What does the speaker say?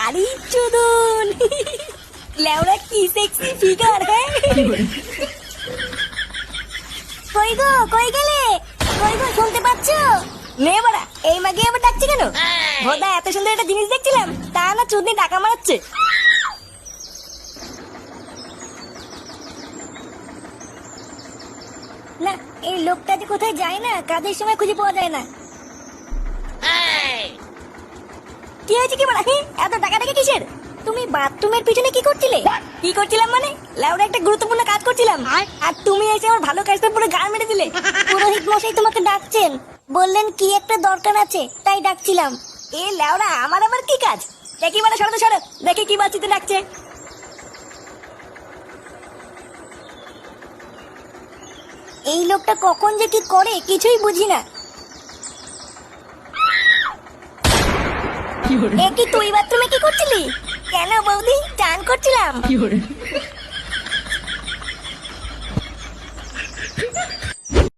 আরে চোদন, লেওরা কি সেক্সি ফিগার। হ্যাঁ কই গো, কই গেলে? কই গো, শুনতে পাচ্ছ? নে বাড়া, এই মাগে আবার ডাকছে কেন? ভোদা এত সুন্দর একটা জিনিস দেখছিলাম, তা না চুদনি টাকা মারাচ্ছে। না, এই লোকটা যে কোথায় যায় না, কাজের সময় খুঁজে পাওয়া যায় না। কি হয়েছে কি বলা? এত টাকা টাকা কিসের? তুমি বাথরুমের পিছনে কি করছিলে? কি করছিলাম মানে? লাউডা একটা গুরুত্বপূর্ণ কাজ করছিলাম, আর তুমি এসে আমার ভালো কাজটা পুরো গাল মেরে দিলে। পুরোহিত মশাই তোমাকে ডাকছেন, বললেন কি একটা দরকার আছে, তাই ডাকছিলাম। এ লাউডা, আমার আবার কি কাজ? দেখি মানে, সরো তো সরো, দেখি কি বাচ্চিতে ডাকছে। এই লোকটা কখন যে কি করে কিছুই বুঝি না। এ কি তুই বাথরুমে কি করছিলি? কেন বৌদি? চান করছিলাম।